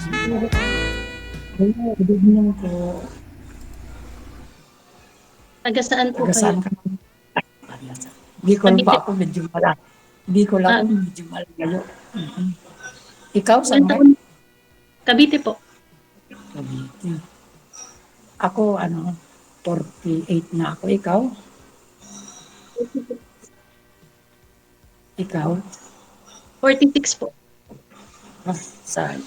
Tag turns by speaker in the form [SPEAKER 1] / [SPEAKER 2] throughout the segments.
[SPEAKER 1] Hello, good evening po.
[SPEAKER 2] Taga saan po
[SPEAKER 1] Taga
[SPEAKER 2] kayo?
[SPEAKER 1] saan ka naman? Bicol
[SPEAKER 2] Cavite
[SPEAKER 1] ba
[SPEAKER 2] po.
[SPEAKER 1] ako? Medyo mala. Bicol ako,
[SPEAKER 2] Ah,
[SPEAKER 1] medyo malayo. Mhm. Ikaw,
[SPEAKER 2] ilan
[SPEAKER 1] saan ka?
[SPEAKER 2] taon? Cavite po.
[SPEAKER 1] Cavite. Ako, 48 na ako. Ikaw? Ikaw?
[SPEAKER 2] 46 po.
[SPEAKER 1] Ah, sayang.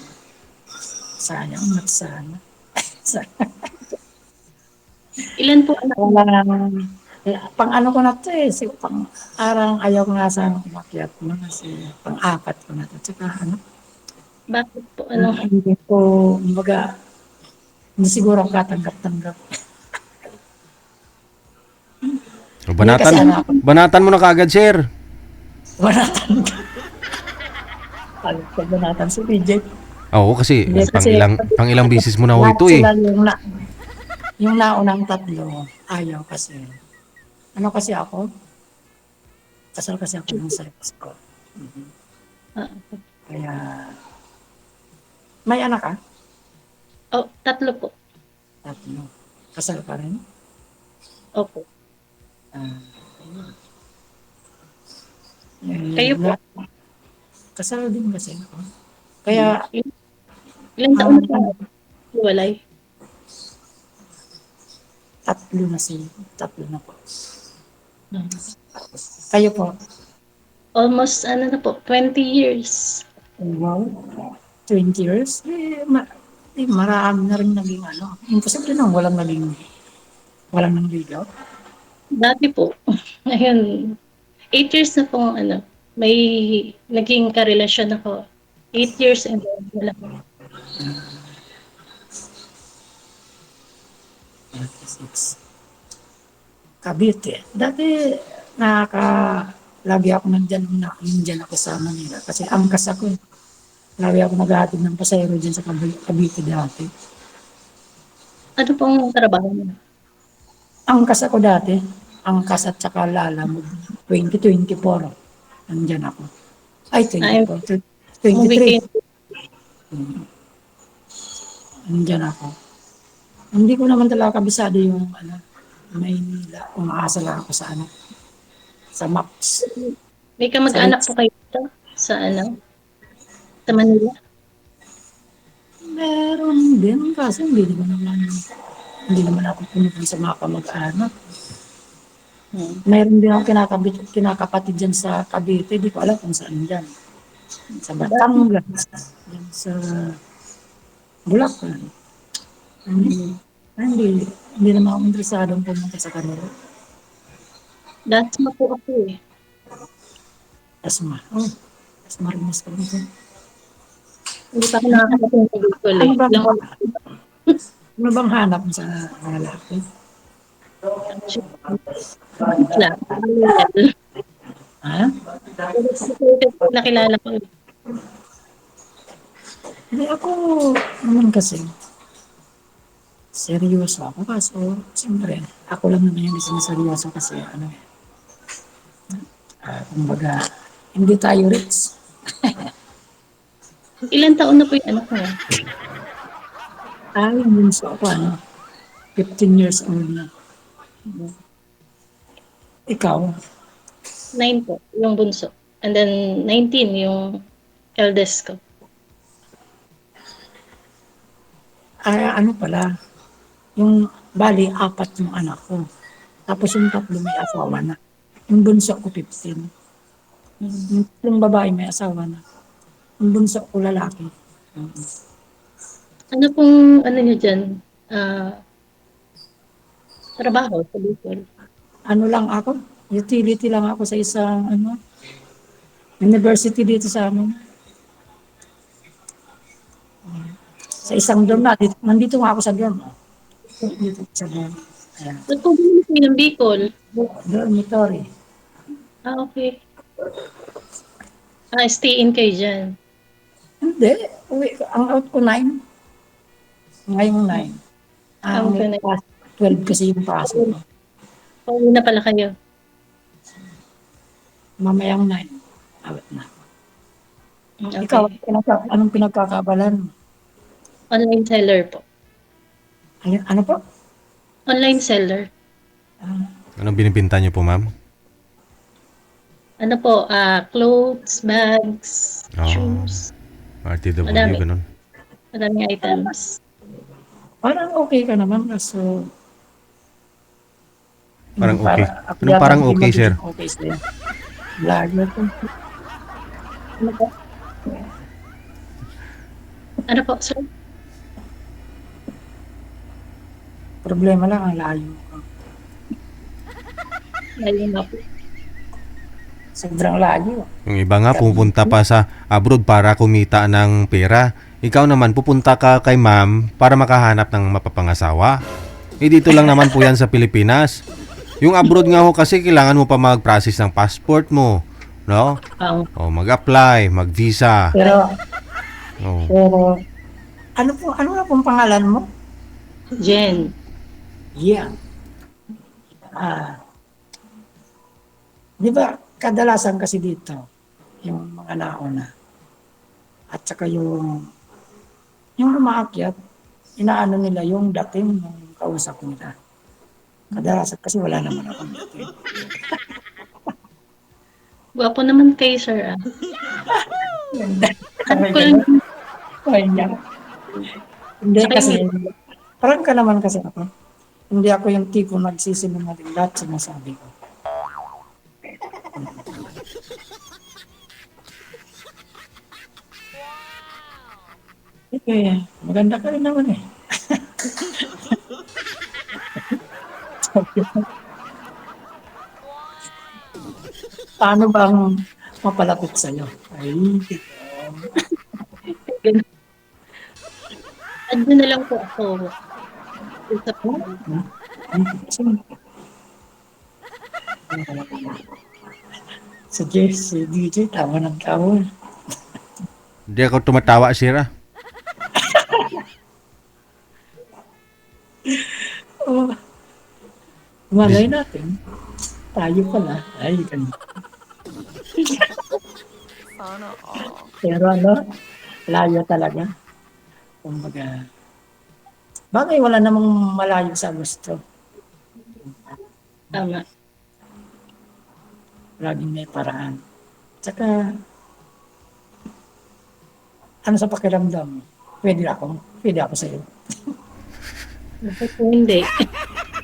[SPEAKER 1] Sayang, not sana. Sayang.
[SPEAKER 2] Ilan po anak mo?
[SPEAKER 1] Wala pang ano ko na to eh. Pang arang ayaw ko nga sana umakyat mo kasi pang apat ko na to. Tsaka
[SPEAKER 2] Bakit po? Ano?
[SPEAKER 1] hindi ko, kumbaga, hindi siguro ako katanggap-tanggap. Hindi kasi
[SPEAKER 3] Banatan,
[SPEAKER 1] ako,
[SPEAKER 3] banatan mo na kaagad, sir.
[SPEAKER 1] wala tanggap. Pagbanatan si PJ.
[SPEAKER 3] Oo, kasi
[SPEAKER 1] Hindi kasi,
[SPEAKER 3] pang ilang bisis mo na ho
[SPEAKER 1] lahat
[SPEAKER 3] ito
[SPEAKER 1] sila
[SPEAKER 3] eh.
[SPEAKER 1] yung naunang tatlo, ayaw kasi. Ano kasi ako? Kasal kasi ako ng sex ko.
[SPEAKER 2] Ah,
[SPEAKER 1] Kaya, may anak ka?
[SPEAKER 2] oh, tatlo po.
[SPEAKER 1] Tatlo. Kasal pa rin?
[SPEAKER 2] Opo.
[SPEAKER 1] Ah,
[SPEAKER 2] Kayo po?
[SPEAKER 1] kasal din kasi ako.
[SPEAKER 2] Hmm.
[SPEAKER 1] Kaya,
[SPEAKER 2] Ilan taon
[SPEAKER 1] ang
[SPEAKER 2] na po hiwalay?
[SPEAKER 1] tatlo na sila. Tatlo na po.
[SPEAKER 2] Hmm.
[SPEAKER 1] Kayo po?
[SPEAKER 2] Almost ano na po, 20 years.
[SPEAKER 1] Wow. 20 years? Marami na rin naging Imposible nang walang nangligaw.
[SPEAKER 2] Dati po. Ngayon, 8 years na po ano, may naging karelasyon ako. 8 years and then wala.
[SPEAKER 1] 96. Cavite. Dati, nakaka, lagi ako nandyan ako sa Manila. Kasi angkas ako eh. Lagi ako naghahatid ng pasayro dyan sa Cavite dati.
[SPEAKER 2] Ano pong trabaho mo?
[SPEAKER 1] Angkas ako dati. Angkas at saka lalamog. 2024. Nandyan ako. Ay,
[SPEAKER 2] I'm
[SPEAKER 1] 24.
[SPEAKER 2] umuwi
[SPEAKER 1] 23.
[SPEAKER 2] kayo.
[SPEAKER 1] Nandyan ako. Hindi ko naman talaga kabisado yung Maynila. Umaasa lang ako sa maps.
[SPEAKER 2] May
[SPEAKER 1] Sa
[SPEAKER 2] kamag-anak po kayo dito sa ano, sa Manila?
[SPEAKER 1] meron din kasi hindi naman ako pumupunta sa mga kamag-anak.
[SPEAKER 2] Hmm.
[SPEAKER 1] Meron din ako kinakapatid dyan sa Cavite, di ko alam kung saan dyan. Sa
[SPEAKER 2] Dati,
[SPEAKER 1] Batangas, dyan sa Bulacan. Hindi,
[SPEAKER 2] hmm,
[SPEAKER 1] hindi naman ako interesadong pumunta sa kanila.
[SPEAKER 2] dati po ako eh.
[SPEAKER 1] Asma. Oh, Asma rin mas kami dyan.
[SPEAKER 2] Hindi pa ako nakakarating sa Bicol
[SPEAKER 1] Ano
[SPEAKER 2] eh.
[SPEAKER 1] bang,
[SPEAKER 2] Ilang oras
[SPEAKER 1] ano bang hanap mo sa mga lalaki?
[SPEAKER 2] actually. Maliit lang. Loyal.
[SPEAKER 1] Ha?
[SPEAKER 2] Pero secret po nakilala ko.
[SPEAKER 1] Hindi ako, naman kasi, seryoso ako. Kaso, siyempre, ako lang naman yung isang seryoso kasi, kumbaga, hindi tayo rich.
[SPEAKER 2] Ilan taon na po yung anak mo?
[SPEAKER 1] Yung bunso ako, 15 years old na. Ikaw,
[SPEAKER 2] 9 po, yung bunso. And then 19 yung eldest ko.
[SPEAKER 1] ano pala, yung bali, apat yung anak ko. Tapos yung tatlo may asawa na. Yung bunso ko 15.
[SPEAKER 2] Hmm.
[SPEAKER 1] Yung tatlong babae may asawa na. Yung bunso ko lalaki.
[SPEAKER 2] Ano pong ano niyo diyan, ah, trabaho sa Bicol?
[SPEAKER 1] Ano lang ako, utility lang ako sa isang university dito sa amin. Sa isang dorm na, nandito nga ako sa dorm. Dito sa dorm. Ayan.
[SPEAKER 2] Ba't po bumili kayo ng Bicol?
[SPEAKER 1] Dormitory.
[SPEAKER 2] Okay. Stay in kayo diyan.
[SPEAKER 1] Hindi. Ang out ko 9. Ngayong 9.
[SPEAKER 2] Okay na.
[SPEAKER 1] 12 kasi yung pasok ko.
[SPEAKER 2] Pauwi na pala kayo.
[SPEAKER 1] Mamayang 9. Out na. Ikaw,
[SPEAKER 2] Okay.
[SPEAKER 1] anong pinagkakabalan mo?
[SPEAKER 2] Online seller po.
[SPEAKER 1] Ano po?
[SPEAKER 2] Online seller.
[SPEAKER 3] Anong binibenta niyo po, ma'am?
[SPEAKER 2] Ano po, clothes, bags,
[SPEAKER 3] Oh,
[SPEAKER 2] shoes,
[SPEAKER 3] RTW,
[SPEAKER 2] madami.
[SPEAKER 3] ganun.
[SPEAKER 2] Madaming items.
[SPEAKER 1] Parang okay ka naman, kaso
[SPEAKER 3] Parang okay.
[SPEAKER 1] ako
[SPEAKER 3] Anong
[SPEAKER 1] yata
[SPEAKER 3] parang
[SPEAKER 1] hindi
[SPEAKER 3] okay, sir?
[SPEAKER 1] magiging okay sa'yo. Lagi ako.
[SPEAKER 2] Ano po? Ano po, sir?
[SPEAKER 1] Problema lang ang layo ko.
[SPEAKER 2] Lalo na po.
[SPEAKER 1] Sobrang layo.
[SPEAKER 3] Yung iba nga pupunta pa sa abroad para kumita ng pera. Ikaw naman pupunta ka kay ma'am para makahanap ng mapapangasawa. Eh dito lang naman po yan sa Pilipinas. Yung abroad nga ho kasi kailangan mo pa mag-process ng passport mo. No?
[SPEAKER 2] Ang
[SPEAKER 3] O mag-apply, mag-visa.
[SPEAKER 1] Pero,
[SPEAKER 3] O.
[SPEAKER 1] pero, ano nga pong pangalan mo?
[SPEAKER 2] Jen.
[SPEAKER 1] Yeah. Di ba, kadalasan kasi dito, yung mga nauna, at saka yung umaakyat, inaano nila yung dating ng kausap nila. Kadalasan kasi wala naman akong dating.
[SPEAKER 2] Gwapo naman kayo, sir. Ano ko lang,
[SPEAKER 1] Hindi
[SPEAKER 2] Saka
[SPEAKER 1] kasi, parang ka naman kasi ako. Hindi ako yung tipo nagsisinungaling lahat sinasabi ko. Eh, maganda ka rin naman eh. Paano bang mapalapit sa'yo? Ay,
[SPEAKER 2] ano na lang po ako. Usap po.
[SPEAKER 1] kasi, si DJ, tawa ng tawa.
[SPEAKER 3] Hindi ako tumatawa, sir.
[SPEAKER 1] Oh, malay natin, tayo pala. Ay, ganun. Pero ano, layo talaga. Kumbaga, bagay wala namang malayo sa gusto.
[SPEAKER 2] Tama.
[SPEAKER 1] Laging may paraan. Tsaka, ano sa pakiramdam? Pwede ako sa'yo.
[SPEAKER 2] Bakit po hindi?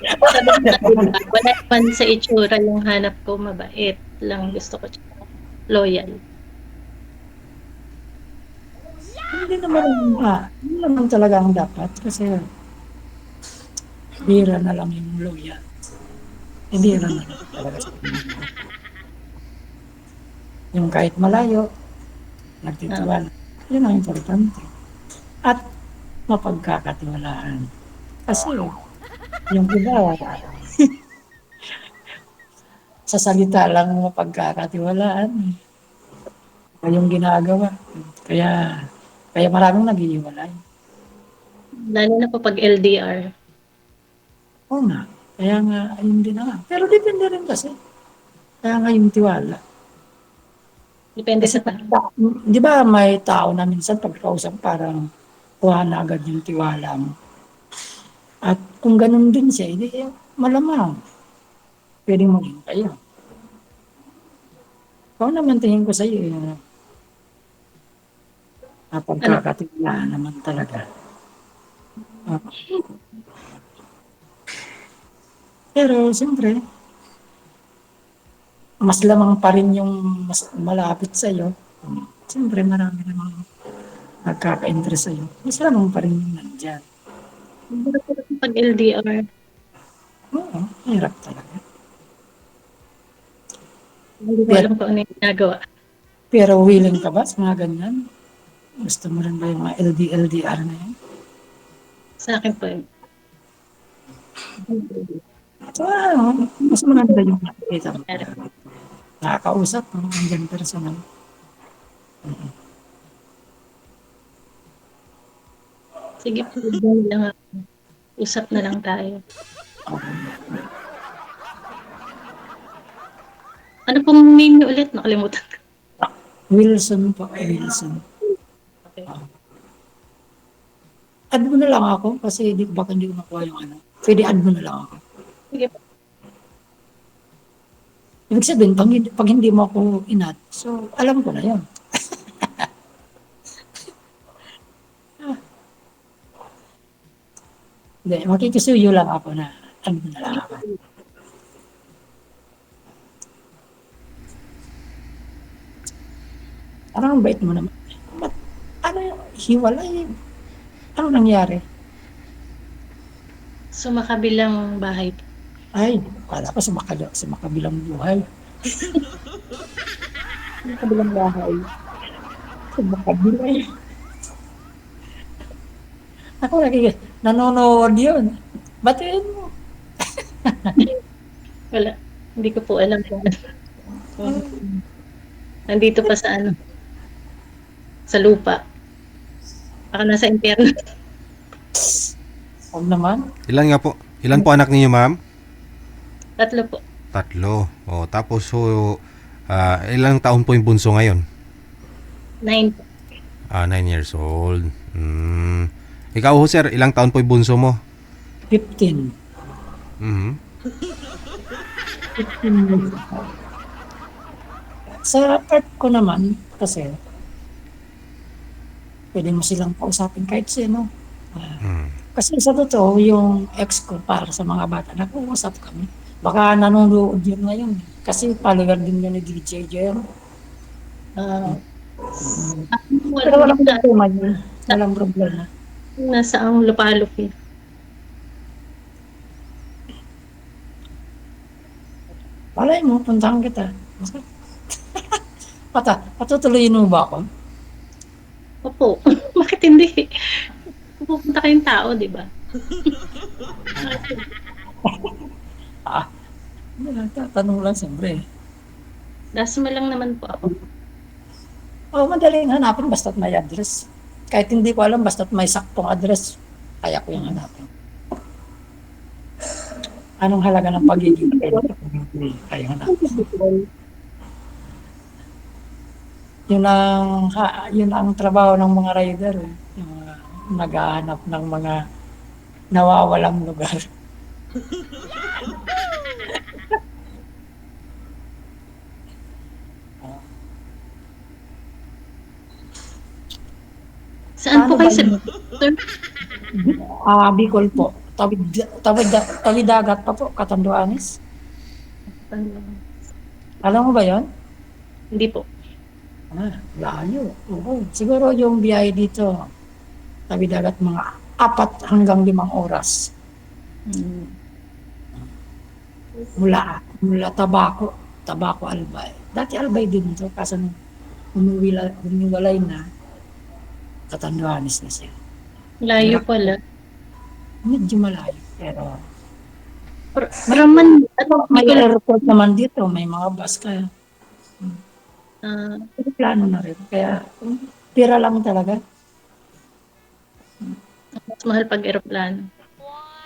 [SPEAKER 2] Sabi ko nga, diba, wala naman sa itsura yung hanap ko, mabait lang gusto ko. Tsaka loyal.
[SPEAKER 1] Hindi naman talaga ang dapat kasi bira na lang yung loya. Bira na lang talaga sa kanila. Yung kahit malayo, nagtitiwala. Yun ang importante. At mapagkakatiwalaan. Kasi yung iba, sa salita lang mapagkakatiwalaan. Yung ginagawa. Kaya maraming nag-iiwalay.
[SPEAKER 2] Lalo na po pag LDR.
[SPEAKER 1] Oo nga. Kaya nga, ayun din na nga. Pero depende rin kasi. Kaya nga yung tiwala.
[SPEAKER 2] Depende
[SPEAKER 1] Kasi
[SPEAKER 2] sa tao.
[SPEAKER 1] di ba may tao na minsan pagkausap parang kuha na agad yung tiwala mo. At kung ganun din siya, hindi malamang pwedeng maging kayo. Kung naman tingin ko sa iyo, pagkakatiwalaan naman talaga. Ah. Pero siyempre, mas lamang pa rin yung mas malapit sa iyo. Siyempre, marami namang nagkaka-interest sa iyo. Mas lamang pa rin yung nandyan.
[SPEAKER 2] Pag LDR,
[SPEAKER 1] Oo, hirap talaga.
[SPEAKER 2] hindi ko alam kung ano yung ginagawa.
[SPEAKER 1] Pero willing ka ba sa mga ganyan? Gusto mo rin ba yung mga LDR na yan?
[SPEAKER 2] Sa akin po yun.
[SPEAKER 1] So, mas maganda yung nakikita mo. Nakakausap mo, andyan personal.
[SPEAKER 2] Sige po, doon lang ako. Usap na lang tayo. Ano pong name niyo ulit? Nakalimutan ko.
[SPEAKER 1] Wilson po, Wilson.
[SPEAKER 2] Okay.
[SPEAKER 1] Add mo na lang ako kasi baka hindi ko makuha yung ano. Pwede add mo na lang ako.
[SPEAKER 2] Sige po.
[SPEAKER 1] Ibig sabihin, pag hindi mo ako in-add, so alam ko na yun. Hindi, makikisuyo lang ako na add mo na lang ako. Parang ang bait mo naman. Ba't, ano yung hiwalay? Ano nangyari?
[SPEAKER 2] Sumakabilang bahay po.
[SPEAKER 1] Ay, kala ko sa makabilang buhay.
[SPEAKER 2] Sumakabilang bahay.
[SPEAKER 1] Sa makabilang. Ako lagi, nanonood yun. Batiin mo.
[SPEAKER 2] Wala. Hindi ko po alam kung ano. Nandito pa sa ano. Sa lupa. Baka nasa impyerno.
[SPEAKER 1] Huwag naman.
[SPEAKER 3] Ilan nga po? Ilan po anak ninyo, ma'am?
[SPEAKER 2] 3 po.
[SPEAKER 3] 3. O, tapos so, ilang taon po yung bunso ngayon?
[SPEAKER 2] 9 po.
[SPEAKER 3] 9 years old. Ikaw ho, sir, ilang taon po yung bunso mo?
[SPEAKER 1] 15.
[SPEAKER 3] Mhm.
[SPEAKER 1] 15. Sa part ko naman, kasi, pwede mo silang kausapin kahit sino. Kasi sa totoo, yung ex ko para sa mga bata, nag-uusap kami. Baka nanonood yun ngayon. Kasi paligar din yun ni DJ Jer. Pero walang problema yun. Walang problema.
[SPEAKER 2] Nasa ang lupalop yun.
[SPEAKER 1] Malay mo, puntahan kita. Patutuloyin mo ba ako?
[SPEAKER 2] Opo. Bakit hindi? Pupunta kayong tao, di ba?
[SPEAKER 1] Tatanong lang siyempre.
[SPEAKER 2] Dasma lang naman po ako.
[SPEAKER 1] Madaling hanapin basta't may address. Kahit hindi ko alam, basta't may saktong address, kaya ko yung hanapin. Anong halaga ng pagiging kayo hanapin? Yun ang trabaho ng mga rider. Yung mga naghahanap ng mga nawawalang lugar.
[SPEAKER 2] Saan po
[SPEAKER 1] Paano
[SPEAKER 2] kayo
[SPEAKER 1] ba
[SPEAKER 2] sa...
[SPEAKER 1] Bicol po. Tawid dagat pa po, Catanduanes. Alam mo ba yon?
[SPEAKER 2] Hindi po.
[SPEAKER 1] Layo. Oo. Siguro yung biyahe dito, tawid dagat mga 4 hanggang 5 oras. Mula Tabaco Albay. Dati Albay din to, kaso nung humiwalay na, Catanduanes na siya.
[SPEAKER 2] Layo pala.
[SPEAKER 1] Medyo malayo, pero
[SPEAKER 2] Raman,
[SPEAKER 1] may airport naman dito, may mga bus kaya plano na rin. Kaya pira lang talaga.
[SPEAKER 2] mas mahal pag aeroplano.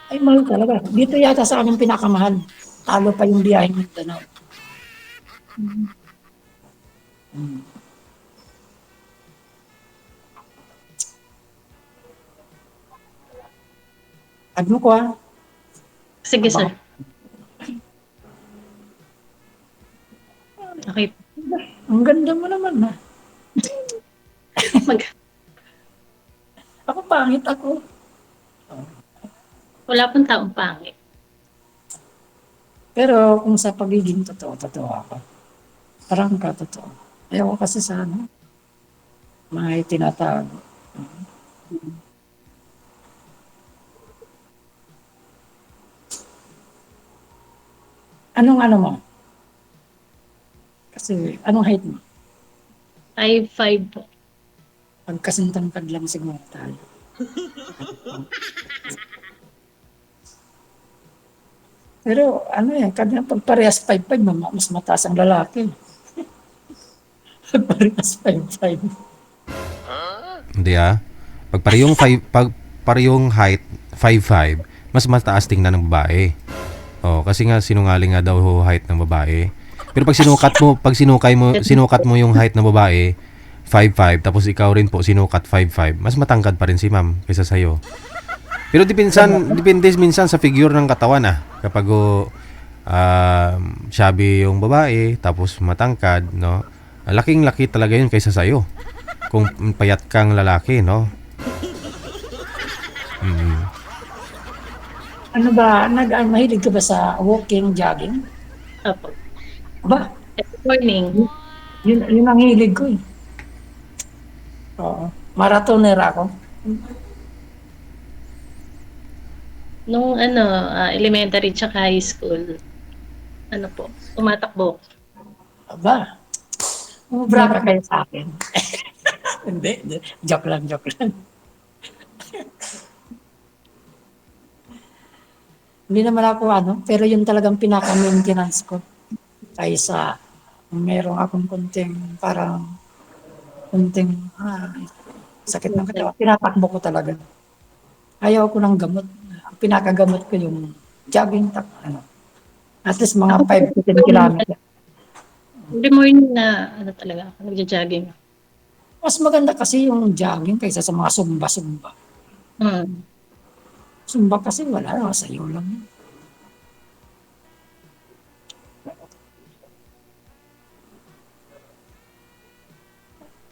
[SPEAKER 1] Ay, mahal talaga. Dito yata sa amin pinakamahal. Talo pa yung biyahe ng Danao. Ano ko
[SPEAKER 2] Sige, sir. Okay.
[SPEAKER 1] Ang ganda mo naman na.
[SPEAKER 2] Mag-
[SPEAKER 1] Ako pangit ako.
[SPEAKER 2] Wala pong taong pangit.
[SPEAKER 1] Pero kung sa pagiging totoo ako. Parang totoo. Ayaw ko kasi sa may tinatago. Anong ano mo? Kasi anong height mo?
[SPEAKER 2] 5'5" po.
[SPEAKER 1] Pagkasintangkad lang siguro tayo. Pero ano kada pagparehas 5'5", mas mataas ang lalaki. Pagparehas 5'5".
[SPEAKER 3] Hindi Pag parehong height 5'5", mas mataas tingnan ng babae. Kasi nga sinungaling nga daw height ng babae. Pero pag sinukat mo yung height ng babae, 5'5", tapos ikaw rin po sinukat 5'5", mas matangkad pa rin si ma'am kaysa sa'yo. Pero depende minsan sa figure ng katawan kapag shabby yung babae, tapos matangkad, no? Laking-laki talaga yun kaysa sa'yo. Kung payat kang lalaki, no?
[SPEAKER 1] Ano ba, mahilig ka ba sa walking, jogging?
[SPEAKER 2] Opo.
[SPEAKER 1] Ba,
[SPEAKER 2] Every morning.
[SPEAKER 1] yun ang hilig ko eh. Oo. Marathoner ako.
[SPEAKER 2] Nung elementary tsaka high school, tumatakbo.
[SPEAKER 1] Aba, umubra ka kayo sa akin. Hindi. Joke lang. Hindi naman ako pero yun talagang pinaka-maintenance ko. Kaysa meron akong konting sakit ng katawan. Tinatakbo ko talaga. Ayaw ko ng gamot. Ang pinakagamot ko yung jogging, at least mga 5 to 10 kilometers.
[SPEAKER 2] Every morning na talaga ako, nagja-jogging.
[SPEAKER 1] Mas maganda kasi yung jogging kaysa sa mga sumba. Sumba kasi wala, sayo lang yun.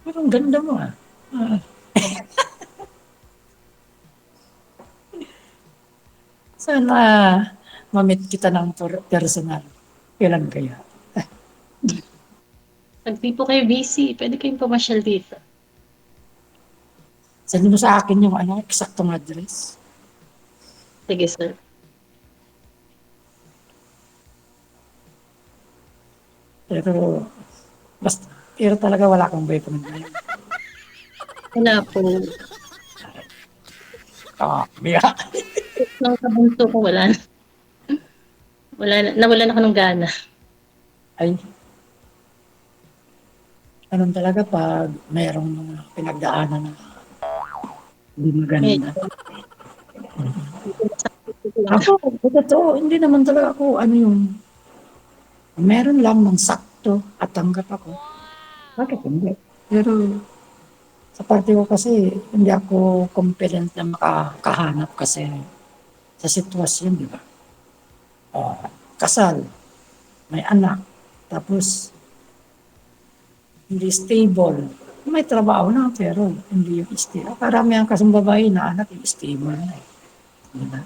[SPEAKER 1] Pero ang ganda mo Sana ma-meet kita ng personal. Kailan kaya?
[SPEAKER 2] Pag di po kayo busy, pwede kayong pumasyal dito.
[SPEAKER 1] Send mo sa akin yung eksaktong address.
[SPEAKER 2] Sige, sir.
[SPEAKER 1] Pero talaga wala kang boyfriend ngayon.
[SPEAKER 2] Wala po.
[SPEAKER 1] Biya.
[SPEAKER 2] Nung kabunso ko, wala na. Nawalan ako ng gana.
[SPEAKER 1] Ay. Ganun talaga pag mayroong mga pinagdaanan na hindi maganda. Ako, totoo, hindi naman talaga ako meron lang ng sakto at tanggap ako. Bakit hindi? Pero sa parte ko kasi, hindi ako confident na makakahanap kasi sa sitwasyon, di ba? Kasal, may anak, tapos hindi stable. May trabaho na pero hindi yung stable. Karamihan kasing babae na anak yung stable na eh. Di ba?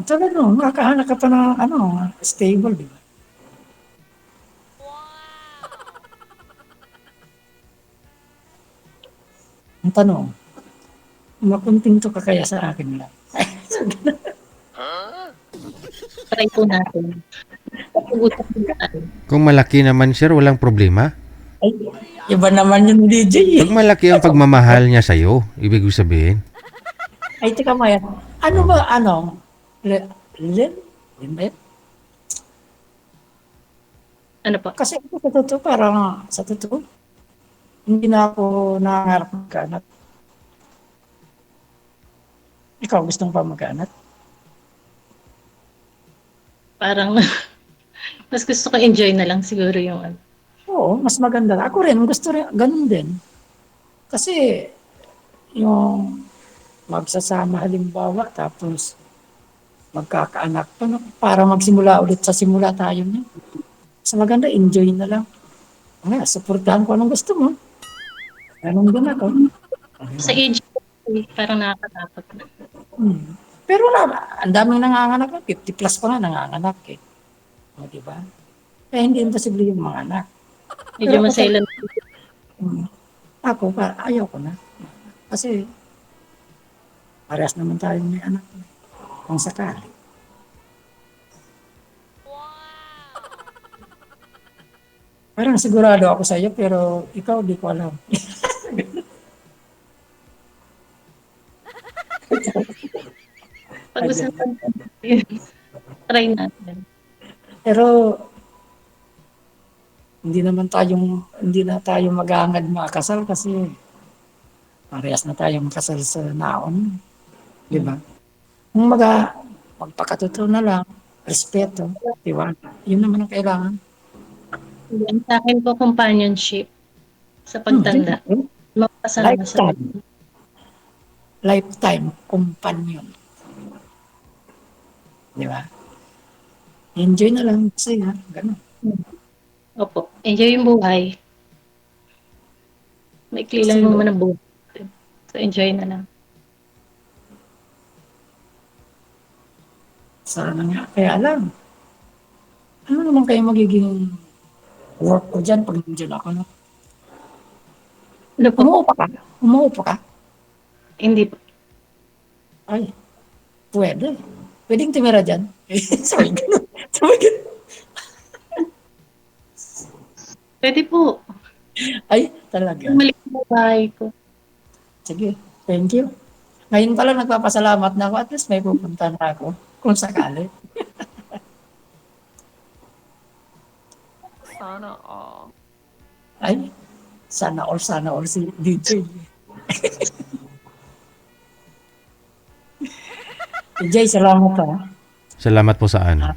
[SPEAKER 1] Talaga makakahanap ka pa ng stable, di ba? Ang tanong, makuntinto ka kaya sa akin lang?
[SPEAKER 2] Try po natin. Pag-uusap po natin.
[SPEAKER 3] Kung malaki naman, sir, walang problema.
[SPEAKER 1] Ay, iba naman yung DJ.
[SPEAKER 3] Pag malaki ang pagmamahal niya sa'yo, ibig sabihin.
[SPEAKER 1] Ay, teka Maya. Ano ba, Len?
[SPEAKER 2] Ano po?
[SPEAKER 1] Kasi ako sa totoo, parang sa totoo, hindi na ako nangangarap magkaanak. Ikaw, gusto mo pa magkaanak?
[SPEAKER 2] Parang, mas gusto ko enjoy na lang siguro yung
[SPEAKER 1] Oo, mas maganda. Ako rin, gusto rin, ganun din. Kasi, yung magsasama halimbawa, tapos magkakaanak pa, para magsimula ulit sa simula tayo niya. Mas maganda, enjoy na lang. Supportahan ko anong gusto mo. Ganun din ako.
[SPEAKER 2] sa age ko, parang nakakatakot na.
[SPEAKER 1] Pero ang daming nanganganak na, 50 plus pa nga nanganganak eh. Di ba? Kaya hindi imposible yung mga anak.
[SPEAKER 2] Medyo masailan.
[SPEAKER 1] Ako, ayaw ko na. Kasi, parehas naman tayo may anak. Kung sakali. Parang sigurado ako sa iyo, pero ikaw, di ko alam.
[SPEAKER 2] Pag-usapan natin. Try natin.
[SPEAKER 1] Pero, hindi na tayo maghahangad makasal kasi parehas na tayong kasal sa naon. Di ba? Kung magpakatotoo na lang, respeto, diba? Yun naman ang kailangan.
[SPEAKER 2] Yan, sa akin po, companionship. sa pagtanda. Mapasama sa
[SPEAKER 1] Lifetime. Lifetime companion. Di ba? Enjoy na lang sa'yo. Ganun.
[SPEAKER 2] Opo, enjoy yung buhay. Maikli lang
[SPEAKER 1] Sino?
[SPEAKER 2] naman ang buhay. So, enjoy na lang.
[SPEAKER 1] Sana nga. Kaya lang, ano naman kayo magiging work ko dyan pag nandiyan ako, no?
[SPEAKER 2] Ano po?
[SPEAKER 1] Umuupa ka? Umuupa ka?
[SPEAKER 2] Hindi po.
[SPEAKER 1] Ay, pwede. Pwedeng tumira dyan. Sabi ganun. Sabi ganun.
[SPEAKER 2] Pwede po.
[SPEAKER 1] Ay, talaga.
[SPEAKER 2] Mali ang bahay ko.
[SPEAKER 1] Sige, thank you. Ngayon pala nagpapasalamat na ako. At least may pupunta na ako. Kung sakali.
[SPEAKER 4] Sana all.
[SPEAKER 1] Ay, sana all si DJ. DJ, salamat ha.
[SPEAKER 3] Salamat po sa ano.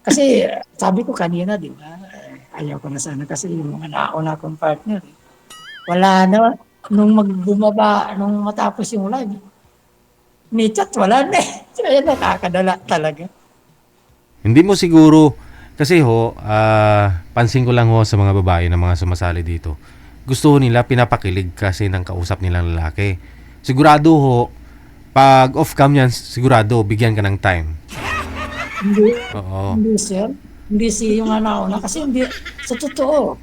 [SPEAKER 1] Kasi sabi ko kanina, di ba, ayaw ko na sana kasi yung mga nauna kong partner, wala na, nung magbumaba, nung matapos yung live, may chat, wala na eh. Kaya nakakadala talaga.
[SPEAKER 3] Hindi mo siguro, kasi pansin ko lang ho sa mga babae na mga sumasali dito. Gusto ho nila pinapakilig kasi ng kausap nilang lalaki. Sigurado ho, pag off-cam yan, sigurado, bigyan ka ng time.
[SPEAKER 1] Hindi,
[SPEAKER 3] Oo.
[SPEAKER 1] hindi sir. Hindi si yung nauna. Kasi hindi, sa totoo,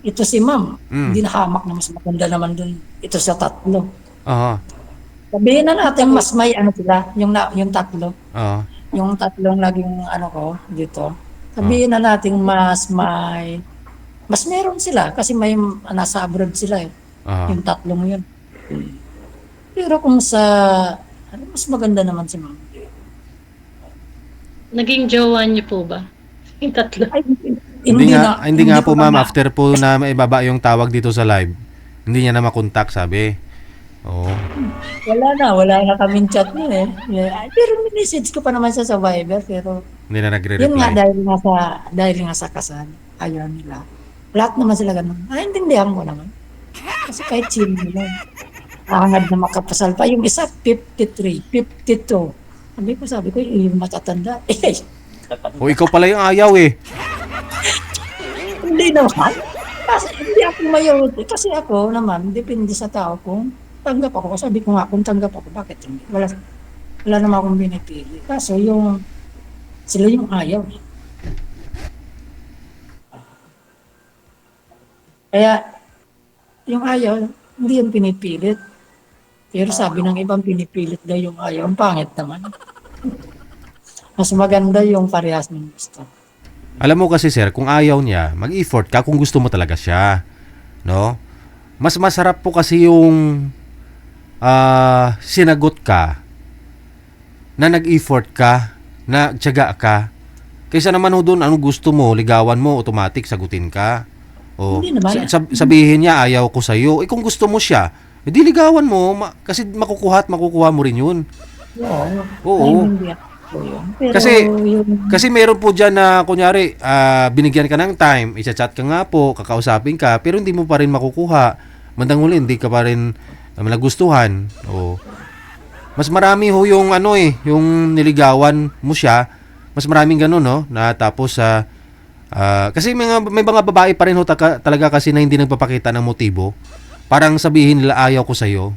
[SPEAKER 1] ito si ma'am, hindi nahamak na mas maganda naman dun. Ito sa tatlo.
[SPEAKER 3] Oo.
[SPEAKER 1] Sabihin na natin mas may ano sila, yung tatlo.
[SPEAKER 3] Oo.
[SPEAKER 1] Yung tatlong laging ano ko dito. Sabihin na natin mas meron sila kasi may nasa abroad sila eh.
[SPEAKER 3] Oo.
[SPEAKER 1] Yung tatlong yun. Pero kung sa mas maganda naman si ma'am.
[SPEAKER 2] Naging jowa niyo po ba? Yung tatlo.
[SPEAKER 1] Ay,
[SPEAKER 3] Hindi nga po
[SPEAKER 1] ko
[SPEAKER 3] ma'am,
[SPEAKER 1] na-
[SPEAKER 3] after po na maibaba yung tawag dito sa live, hindi niya na makontak, sabi. Oo.
[SPEAKER 1] Wala na kaming chat niya eh. Yeah. Pero message ko pa naman siya sa Viber pero
[SPEAKER 3] Hindi na
[SPEAKER 1] yun nga
[SPEAKER 3] nagre-reply.
[SPEAKER 1] dahil nga sa kasal, ayaw nila. Lahat naman sila ganun. Naintindihan ko naman. Kasi kahit sino nila. Hangad na makapasal pa. Yung isa, 53, 52. Sabi ko, yung matatanda. Eh,
[SPEAKER 3] O ikaw pala yung ayaw eh.
[SPEAKER 1] hindi naman. Kasi hindi ako mayority. Kasi ako naman, depende sa tao kung tanggap ako. Sabi ko nga, kung tanggap ako, bakit hindi? Wala naman akong binipili. Kaso sila yung ayaw. Kaya, yung ayaw, hindi yung pinipilit. Pero sabi ng ibang pinipilit daw yung ayaw. Ang pangit naman. Mas maganda yung parehas ng gusto.
[SPEAKER 3] Alam mo kasi sir, kung ayaw niya, mag-effort ka kung gusto mo talaga siya. No? Mas masarap po kasi yung sinagot ka na nag-effort ka, na tiyaga ka. Kaysa naman ho doon, anong gusto mo, ligawan mo, automatic, sagutin ka. O,
[SPEAKER 1] Hindi naman.
[SPEAKER 3] sabihin niya, ayaw ko sa'yo. Kung gusto mo siya, edi ligawan mo, kasi makukuha mo rin yun. Oo.
[SPEAKER 1] Naiintindihan ko yun. Pero
[SPEAKER 3] Kasi meron po dyan na, kunyari, binigyan ka ng time, isa-chat ka nga po, kakausapin ka, pero hindi mo pa rin makukuha. Mandang huli, hindi ka pa rin nagustuhan. O, mas marami ho yung yung niligawan mo siya, mas maraming ganun, no? Na tapos, kasi may mga babae pa rin ho talaga kasi na hindi nagpapakita ng motibo. Parang sabihin nila, ayaw ko sa'yo.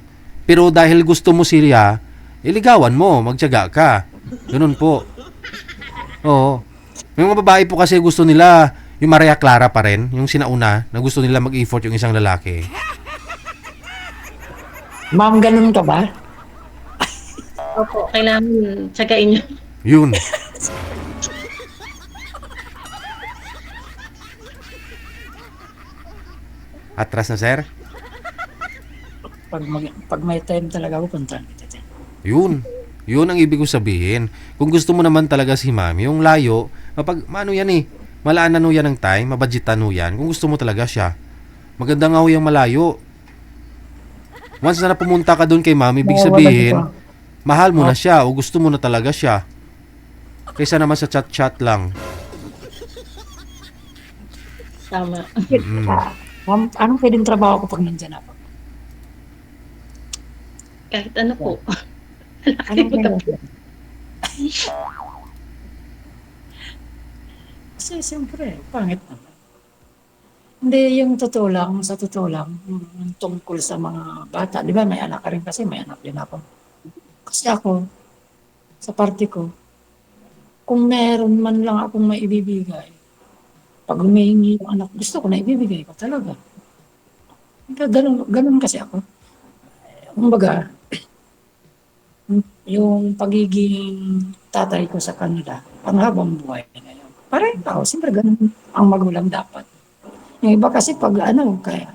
[SPEAKER 3] Pero dahil gusto mo siya, iligawan mo, magtiyaga ka. Ganun po. Oo. May mga babae po kasi gusto nila yung Maria Clara pa rin, yung sinauna, na gusto nila mag-effort yung isang lalaki.
[SPEAKER 1] ma'am, ganun ka ba?
[SPEAKER 2] Opo, kailangan tsagain niyo.
[SPEAKER 3] Yun. Atras na, sir?
[SPEAKER 1] Pag may time talaga ako, puntahan kita.
[SPEAKER 3] Yun. Yun ang ibig ko sabihin. Kung gusto mo naman talaga si ma'am, yung layo, ano yan eh, malaan na yan ng time, mabudgetan yan. Kung gusto mo talaga siya, maganda nga yung malayo. Once na pumunta ka doon kay ma'am, ibig sabihin, mahal mo na siya o gusto mo na talaga siya. Kaysa naman sa chat-chat lang.
[SPEAKER 2] Tama.
[SPEAKER 1] Anong pwedeng trabaho ko pag nandyan ako?
[SPEAKER 2] Kahit ano po.
[SPEAKER 1] Anong pwedeng? Kasi siyempre, pangit naman. Hindi, yung totoo lang, sa totoo lang, yung tungkol sa mga bata. Di ba, may anak ka rin kasi, may anak din ako. Kasi ako, sa parte ko, kung meron man lang akong maibibigay, pag humihingi yung anak, gusto ko na ibibigay ko talaga. Ganun kasi ako. Kumbaga, yung pagiging tatay ko sa kanila, panghabang buhay na yun. Parang tao, siyempre ganun ang magulang dapat. Yung iba kasi pag kaya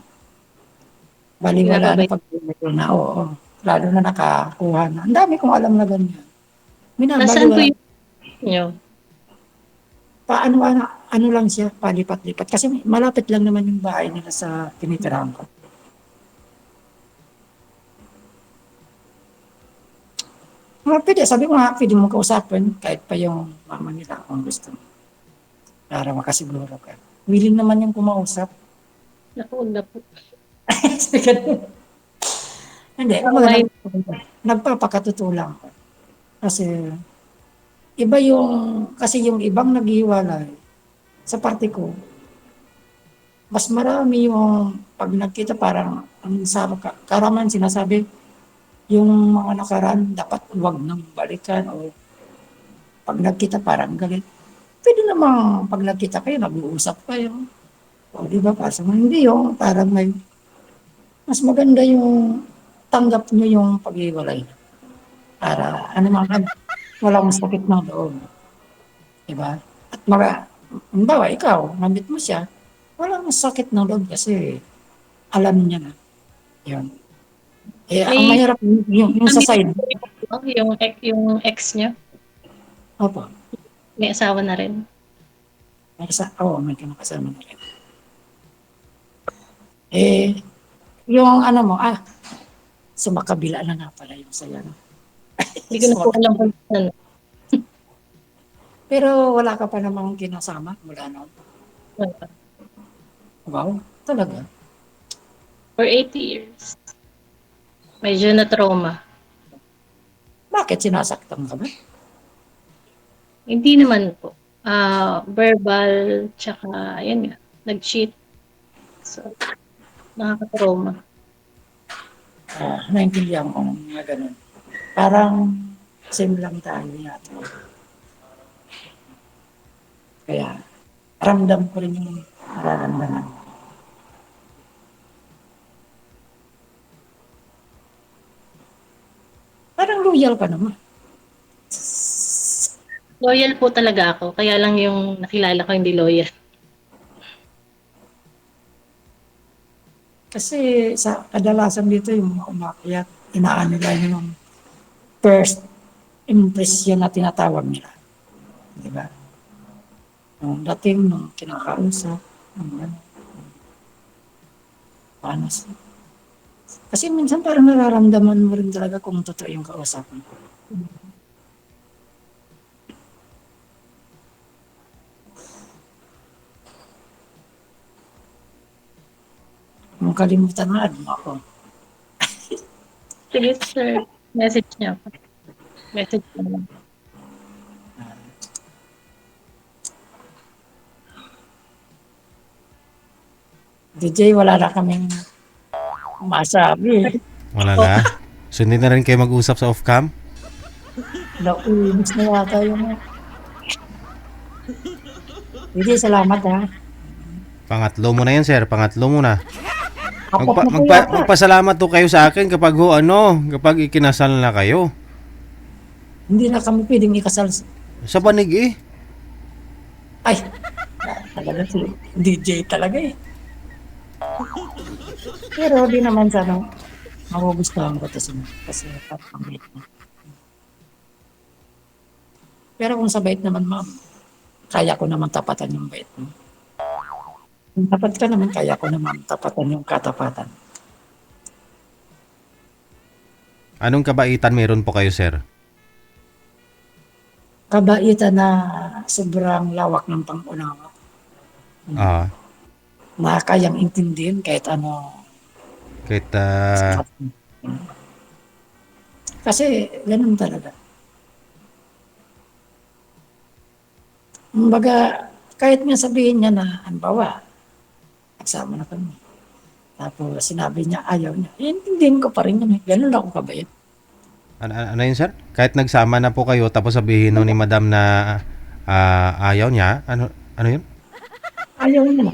[SPEAKER 1] baliwala na
[SPEAKER 2] Pinapabay.
[SPEAKER 1] pag na, oo. Lalo na nakakuha na. Ang dami kong alam na ganyan.
[SPEAKER 2] Nasaan po
[SPEAKER 1] Binabaliwala.
[SPEAKER 2] yung nyo?
[SPEAKER 1] Ano lang siya, palipat-lipat. Kasi malapit lang naman yung bahay nila sa tinitirahan ko. Pwede, sabi ko nga, pwede mo kausapin kahit pa yung mama nila kung gusto mo. Para makasiguro ka. Willing naman yung kumausap.
[SPEAKER 2] Naku, na po.
[SPEAKER 1] Sabi ka doon. Hindi,
[SPEAKER 2] Okay.
[SPEAKER 1] nagpapakatotoo lang ako. Kasi, iba yung, kasi yung ibang naghiwalay, sa parte ko, mas marami yung, pag nagkita parang, ang karaman sinasabi, yung mga nakaraan, dapat huwag nang balikan o pag nagkita parang galit. Pwede namang pag nagkita kayo, nag-uusap kayo. O di ba, kasi hindi yung parang mas maganda yung tanggap nyo yung pag-iwalay. Para, walang sakit ng loob. Di ba? At halimbawa, ikaw, namit mo siya, walang sakit ng loob kasi alam niya na. Yun. Ang
[SPEAKER 2] May
[SPEAKER 1] mahirap yung sa side.
[SPEAKER 2] yung ex nyo,
[SPEAKER 1] Opo.
[SPEAKER 2] may asawa na rin.
[SPEAKER 1] May kinakasama na rin. Yung sumakabila na nga pala yung saya. No?
[SPEAKER 2] Hindi ko na po alam kung ano.
[SPEAKER 1] Pero wala ka pa namang kinasama mula noon.
[SPEAKER 2] Wala.
[SPEAKER 1] Wow, talaga.
[SPEAKER 2] For 80 years. Medyo na-trauma.
[SPEAKER 1] Bakit sinasaktan ka ba?
[SPEAKER 2] Hindi naman po. Verbal, tsaka, ayan nga, nag-cheat. So, nakaka-trauma.
[SPEAKER 1] Naintindihan ko ng mga ganun. Parang same lang tayo yata. Kaya ramdam ko rin yung nararamdaman. Parang loyal ka naman.
[SPEAKER 2] Loyal po talaga ako. Kaya lang yung nakilala ko hindi loyal.
[SPEAKER 1] Kasi sa kadalasan dito yung mga umakyat, inaano nila yung first impression na tinatawag nila. Di ba? Nung dating, nung kinakausap, paano siya. Kasi minsan parang nararamdaman mo rin talaga kung totoo yung kausap mo. Kung kalimutan na, mo ako.
[SPEAKER 2] Sige, sir. Message niya ako. Message niya lang.
[SPEAKER 1] DJ, wala na kaming masabi.
[SPEAKER 3] Wala na. So hindi na rin kayo mag-usap sa off-cam?
[SPEAKER 1] Nauubos na yata yung... DJ, salamat ha.
[SPEAKER 3] Pangatlo mo na yan, sir. Pangatlo mo na.
[SPEAKER 1] Apat na po yata.
[SPEAKER 3] Magpasalamat to kayo sa akin kapag kapag ikinasal na kayo.
[SPEAKER 1] Hindi na kami pwedeng ikasal.
[SPEAKER 3] Sa panig eh.
[SPEAKER 1] Ay, talaga si DJ talaga eh. Pero di naman sana magugustuhan ko to kasi papangit mo. Pero kung sa bait naman, ma'am, kaya ko naman tapatan yung bait mo. Kung tapat ka naman, kaya ko naman tapatan yung katapatan.
[SPEAKER 3] Anong kabaitan meron po kayo, sir?
[SPEAKER 1] Kabaitan na sobrang lawak ng pangunawa.
[SPEAKER 3] Ah.
[SPEAKER 1] makakayang intindihin kahit ano.
[SPEAKER 3] Kahit ah,
[SPEAKER 1] Kasi ganun talaga. Kumbaga, kahit nga sabihin niya na, halimbawa, nagsama na kami. Tapos sinabi niya ayaw niya. Intindihin ko pa rin yun. Ganun ako kabait.
[SPEAKER 3] ano yun, sir? Kahit nagsama na po kayo tapos sabihin no ni madam na ayaw niya, ano yun?
[SPEAKER 1] Ayaw niya na.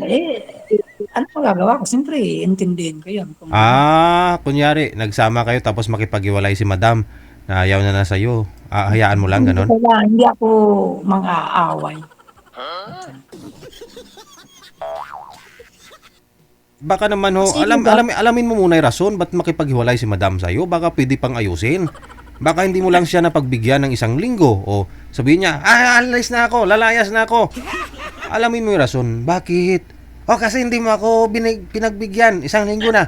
[SPEAKER 1] Ano magagawa ko? Siyempre, intindihin ko yun. Kung
[SPEAKER 3] Kunyari, nagsama kayo tapos makipag-iwalay si madam na ayaw na sa'yo. Hayaan mo lang, ganon.
[SPEAKER 1] hindi ako mang-aaway.
[SPEAKER 3] Baka naman ho,
[SPEAKER 1] Kasi diba,
[SPEAKER 3] alamin mo muna yung rason ba't makipaghiwalay si madam sa'yo. Baka pwede pang ayusin. Baka hindi mo lang siya napagbigyan ng 1 linggo o sabihin niya, alis na ako, lalayas na ako. Alamin mo yung rason. Bakit? Kasi hindi mo ako pinagbigyan. 1 linggo na.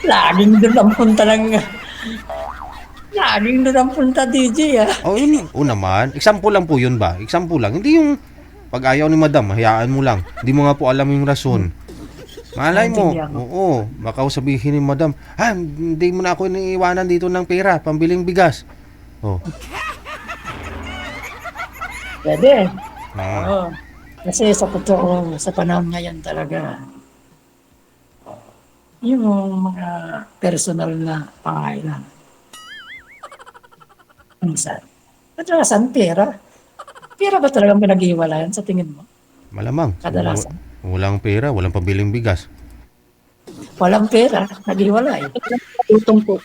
[SPEAKER 1] laging doon ang punta lang. Laging doon ang punta, DJ, ah.
[SPEAKER 3] Yun. Naman. Example lang po yun ba? Example lang. Hindi yung pag ayaw ni madam, hayaan mo lang. Hindi mo nga po alam yung rason. Malay mo.
[SPEAKER 1] Naintindihan ko.
[SPEAKER 3] Oo. Baka sabihin ni madam, hindi mo na ako iniiwanan dito ng pera, pambiling bigas.
[SPEAKER 1] Pwede.
[SPEAKER 3] Ah.
[SPEAKER 1] Oo. Kasi sa totoo, sa panahon ngayon talaga, yung mga personal na pangailangan. Minsan. Kadalasan, pera. Pera ba talagang pinag-iwalayan sa tingin mo?
[SPEAKER 3] Malamang.
[SPEAKER 1] Kadalasan.
[SPEAKER 3] Walang pera, walang pambiling bigas.
[SPEAKER 1] Walang pera, nag-iwalay.
[SPEAKER 2] Gutom po.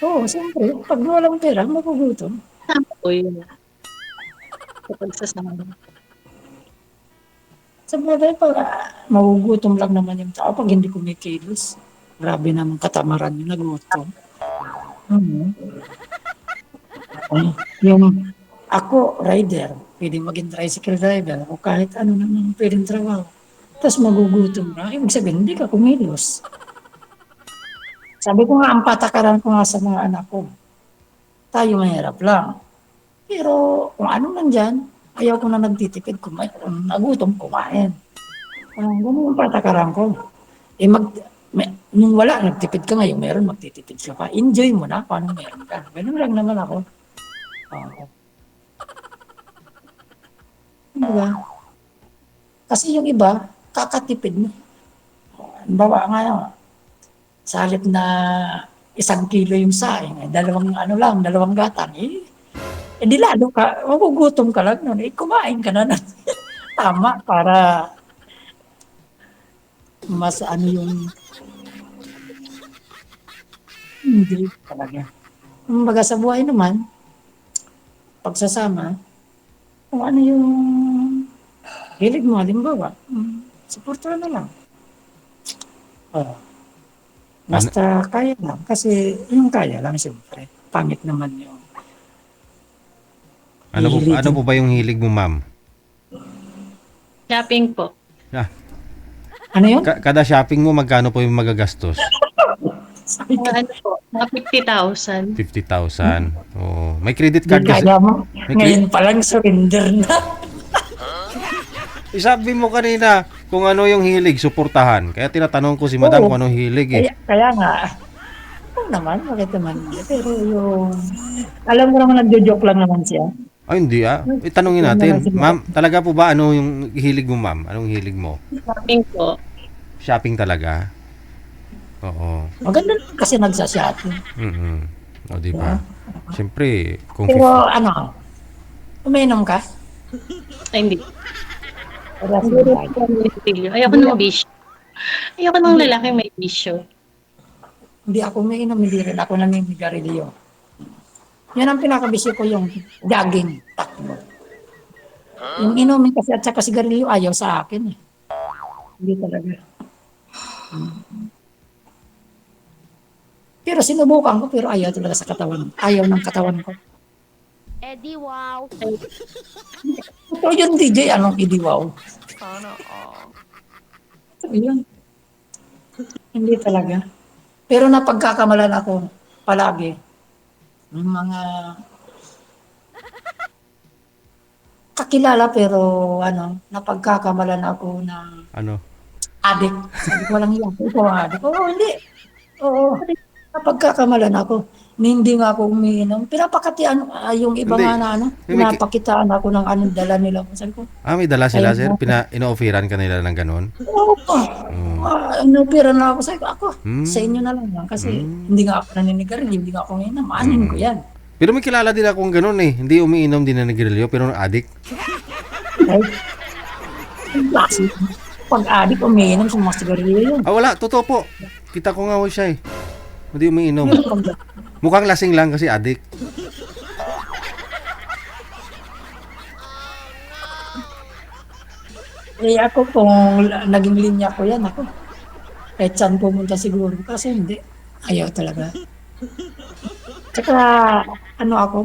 [SPEAKER 1] Oo, siyempre. Pag walang pera, magugutom.
[SPEAKER 2] Tama po yun. Sa pagsasama.
[SPEAKER 1] Sa bagay, pag magugutom lang naman yung tao pag hindi kumikilos. Grabe naman katamaran yung nagutom. Yung ako, rider, pwedeng maging tricycle driver o kahit ano naman pwedeng trabaho. Tapos magugutom na, ibig sabihin, hindi ka kumilos. Sabi ko nga, ang patakaran ko nga sa mga anak ko, tayo mahirap lang. Pero kung ano man dyan, ayaw ko na nagtitipid, kung nagutom, kumain. Ganun ang patakaran ko. Nung wala, nagtipid ka ngayon, meron, magtitipid ka pa. Enjoy mo na, paano meron ka. Ganun lang naman ako. Diba? Kasi yung iba, kakatipid mo. Bawa nga yun, sa halip na 1 kilo yung saing, dalawang gatang, di lalo ka, magugutom ka lang nun, kumain ka na. Tama, para mas yung hindi talaga. Kumbaga sa buhay naman, pagsasama, kung ano yung hilig mo, halimbawa, supportahan na lang. Basta kaya lang. Kasi yung kaya lang, siyempre. Pangit naman yung
[SPEAKER 3] Ano po ba yung hilig mo, ma'am?
[SPEAKER 2] Shopping po.
[SPEAKER 1] ano yun?
[SPEAKER 3] Kada shopping mo, magkano po yung magagastos?
[SPEAKER 2] Mga ano po, mga 50,000.
[SPEAKER 3] 50,000. Oo. May credit
[SPEAKER 1] Hindi
[SPEAKER 3] card kasi.
[SPEAKER 1] kaya mo. Ngayon pa lang surrender na.
[SPEAKER 3] Sabi mo kanina kung ano yung hilig, suportahan. Kaya tinatanong ko si madam
[SPEAKER 1] Oo.
[SPEAKER 3] kung anong hilig eh.
[SPEAKER 1] Kaya nga. Oo naman, bakit naman? Pero yung... Alam mo naman, nagjo-joke lang naman siya.
[SPEAKER 3] Ay, hindi ah. Tanungin natin. Ma'am, talaga po ba ano yung hilig mo, ma'am? Anong hilig mo?
[SPEAKER 2] Shopping po.
[SPEAKER 3] Shopping talaga? Oo.
[SPEAKER 1] Maganda naman kasi nagsashopping.
[SPEAKER 3] O, di ba? Siyempre, kung
[SPEAKER 1] Pero uminom ka?
[SPEAKER 2] Ay, hindi.
[SPEAKER 1] Wala
[SPEAKER 2] Hindi rin po ako nililyo. Ayoko ng bisyo. Ayoko ng lalaki may bisyo.
[SPEAKER 1] Hindi ako umiinom, hindi rin ako naninigarilyo. Yan ang pinakabisyo ko, yung jogging, takbo. Yung inumin kasi at saka sigarilyo, ayaw sa akin eh. Hindi talaga. Pero sinubukan ko, pero ayaw talaga sa katawan. Ayaw ng katawan ko.
[SPEAKER 4] Eddie, wow.
[SPEAKER 1] Ito yun, DJ, anong idiwaw?
[SPEAKER 4] Sana all.
[SPEAKER 1] Ito yun. Hindi talaga. Pero napagkakamalan ako palagi. Yung mga kakilala pero napagkakamalan ako ng
[SPEAKER 3] ano?
[SPEAKER 1] Adik. Sabi ko, walang yan. Ikaw ang adik. Oo, hindi. Oo. Napagkakamalan ako. Hindi nga ako umiinom. Pinapakatian, yung iba
[SPEAKER 3] Hindi.
[SPEAKER 1] nga na ano, pinapakitaan ako ng anong dala nila. Sabi ko,
[SPEAKER 3] may dala sila,
[SPEAKER 1] ayun
[SPEAKER 3] sir?
[SPEAKER 1] nga.
[SPEAKER 3] Ino-offeran ka nila ng ganun?
[SPEAKER 1] Oo pa. Inopera na ako. Sabi ko, ako,
[SPEAKER 3] Hmm.
[SPEAKER 1] sa inyo na lang yan. Kasi hindi nga ako naninigarilyo, hindi nga ako umiinom. Anin ko yan.
[SPEAKER 3] Pero may kilala din akong ganun eh. Hindi umiinom, din na nagrilyo, pero addict.
[SPEAKER 1] Ay, ang klase. Pag adik, umiinom sa mga sigarilyo yun.
[SPEAKER 3] Wala. Totoo po. Kita ko nga ho siya eh. Hindi umiinom.
[SPEAKER 1] Pag-
[SPEAKER 3] Mukhang lasing lang kasi addict.
[SPEAKER 1] Eh ako kung naging linya ko yan, ako. Kahit saan pumunta siguro. Kasi hindi. Ayaw talaga. Tsaka, ano ako,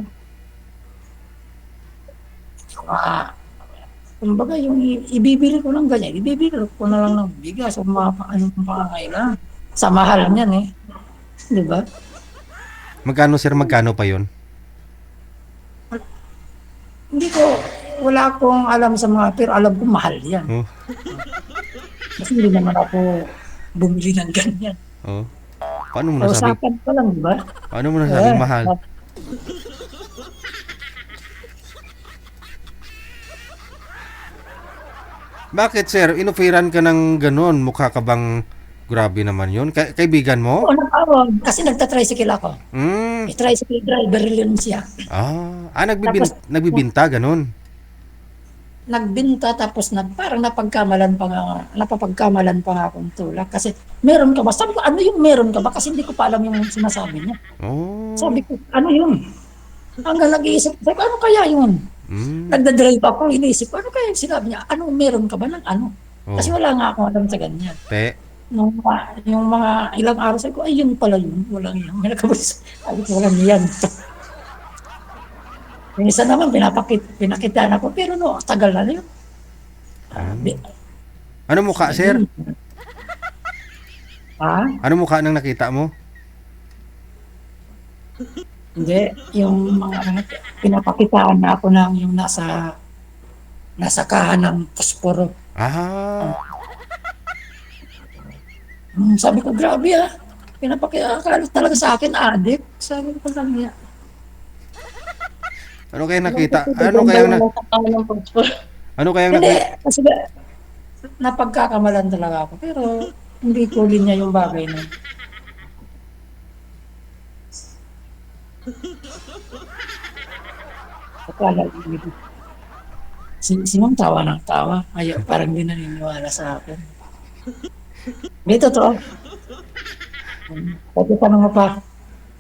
[SPEAKER 1] kumbaga yung ibibili ko lang ganyan, ibibili ko na lang ng bigas o mga anong pangangailangan. Sa mahal niyan eh. Di ba?
[SPEAKER 3] Magkano sir? Magkano pa yon?
[SPEAKER 1] Hindi ko, wala akong alam sa mga, pero alam ko mahal yan.
[SPEAKER 3] Oh.
[SPEAKER 1] Kasi hindi naman ako bumili ng ganyan.
[SPEAKER 3] Oh. Paano mo nasabing?
[SPEAKER 1] Usapan pa lang, di ba?
[SPEAKER 3] Paano mo nasabing mahal? Bakit sir? Inoferan ka ng ganun? Mukha ka bang grabe naman yun? Kaibigan mo?
[SPEAKER 1] Oo, nagtawag. Kasi nagtatricycle ako.
[SPEAKER 3] Hmm.
[SPEAKER 1] May tricycle driver rin siya.
[SPEAKER 3] Nagbibinta ganun.
[SPEAKER 1] Nagbinta tapos parang napapagkamalan pa nga akong tulak. Kasi meron ka ba? Sabi ko, ano yung meron ka ba? Kasi hindi ko pa alam yung sinasabi niya.
[SPEAKER 3] Oh.
[SPEAKER 1] Sabi ko, ano yun? Hanggang nag-iisip, sabi ko, ano kaya yun?
[SPEAKER 3] Hmm.
[SPEAKER 1] Nagdadrive ako, iniisip ko, ano kaya yung sinabi niya? Ano, meron ka ba ng ano?
[SPEAKER 3] Oh.
[SPEAKER 1] Kasi wala nga akong alam sa ganyan.
[SPEAKER 3] Te.
[SPEAKER 1] Yung mga ilang araw, sabi ko, ay yun pala yun. Walang yan. May nakabas. Sabi ko, walang yan. Yung isa naman, pinakitaan ako, pero no, tagal na yun.
[SPEAKER 3] Ano mukha sir?
[SPEAKER 1] Ha?
[SPEAKER 3] Ano mukha nang nakita mo?
[SPEAKER 1] Hindi, yung mga pinapakitaan na ako ng yung nasa kahan ng posporo. Sabi ko, grabe akala talaga sa akin, adik. Sabi ko lang niya.
[SPEAKER 3] Ano kaya nakita? Ano kaya
[SPEAKER 1] Hindi,
[SPEAKER 3] nakita?
[SPEAKER 1] kasi napagkakamalan talaga ako. Pero hindi ko linya yung bagay na. Akala ko, si Ma'am tawa ng tawa. Ayaw, parang hindi naniniwala sa akin. Hindi, totoo. Pwede tanong mo pa,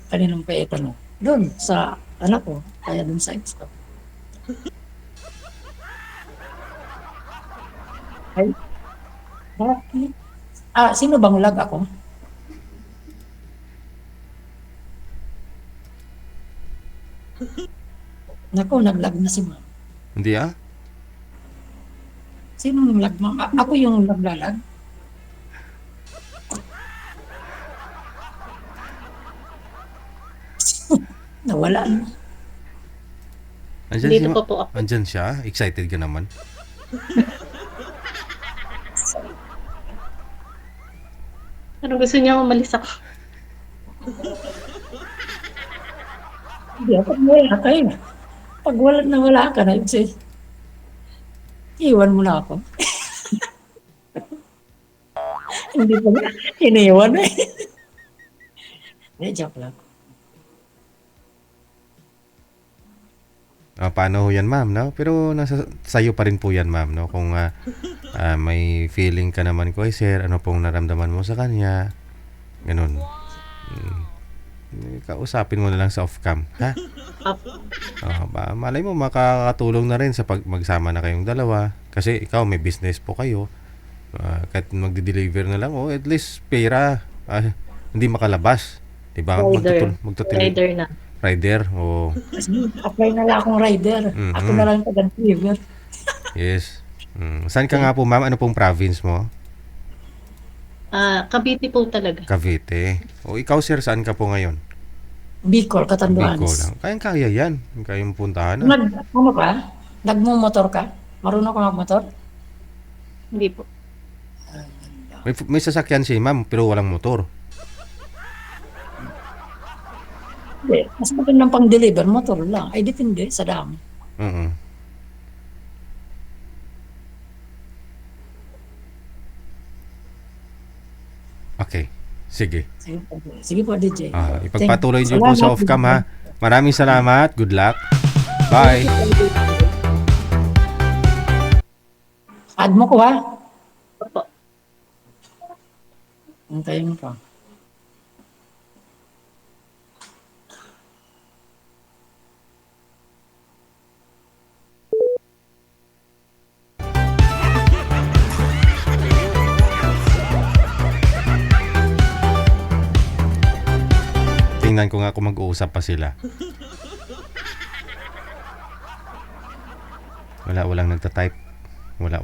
[SPEAKER 1] kaninong pa itanong? Doon, sa anak ko, kaya doon sa ex ko. Ay, bakit? Sino bang lag ako? Naku, naglag na si Ma'am.
[SPEAKER 3] Hindi
[SPEAKER 1] Sino yung lag, Ma'am? Ako yung naglalag? Nawala na.
[SPEAKER 3] Andyan
[SPEAKER 2] Dito po ako.
[SPEAKER 3] Andyan siya? Excited ka naman?
[SPEAKER 2] Ano gusto niya umalis ako?
[SPEAKER 1] Hindi, pag wala ka eh. Pag wala ka na, kasi iwan mo na ako. Hindi pa na, iniwan eh. Joke lang.
[SPEAKER 3] Paano ho yan, ma'am, no? Pero nasa sayo pa rin po yan, ma'am, no? Kung may feeling ka naman ko, sir, ano pong naramdaman mo sa kanya? Ganun. Kausapin mo na lang sa off-cam, ha? Malay mo, makakatulong na rin sa pag magsama na kayong dalawa. Kasi ikaw, may business po kayo. Kahit magdi-deliver na lang, at least pera, hindi makalabas. Diba?
[SPEAKER 2] Rider na.
[SPEAKER 3] Rider, o...
[SPEAKER 1] Apply na lang akong rider. Ako na lang taga-deliver.
[SPEAKER 3] Yes. Saan ka nga po, ma'am? Ano pong province mo?
[SPEAKER 2] Cavite po talaga.
[SPEAKER 3] Cavite. O ikaw, sir, saan ka po ngayon?
[SPEAKER 1] Bicol, Catanduanes.
[SPEAKER 3] Bicol lang. Kayang-kaya yan. Kayang puntahan.
[SPEAKER 1] Ano ka? Nagmumotor ka? Marunong ka magmotor?
[SPEAKER 2] Hindi po.
[SPEAKER 3] May sasakyan si ma'am pero walang motor.
[SPEAKER 1] Hindi, mas magandang pang-deliver, motor lang. Ay, depende sa dami.
[SPEAKER 3] Mm. Okay. Sige.
[SPEAKER 1] Sige po, DJ.
[SPEAKER 3] Ipagpatuloy niyo po sa
[SPEAKER 1] Salamat,
[SPEAKER 3] off-cam
[SPEAKER 1] DJ.
[SPEAKER 3] ha. Maraming salamat. Good luck. Bye.
[SPEAKER 1] Add mo ko ha.
[SPEAKER 2] Opo.
[SPEAKER 1] Antayin mo pa.
[SPEAKER 3] Tingnan ko nga kung mag-uusap pa sila. Walang nagta-type. Wala.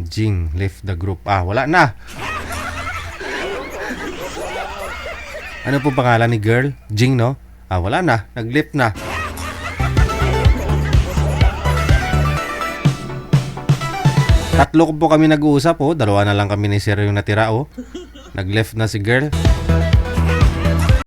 [SPEAKER 3] Jing left the group. Wala na. Ano po pangalan ni girl? Jing, no? Wala na. Nag-left na. Tatlo po kami nag-uusap, oh. Dalawa na lang kami ni Sir yung natira, oh. Nag-left na si girl.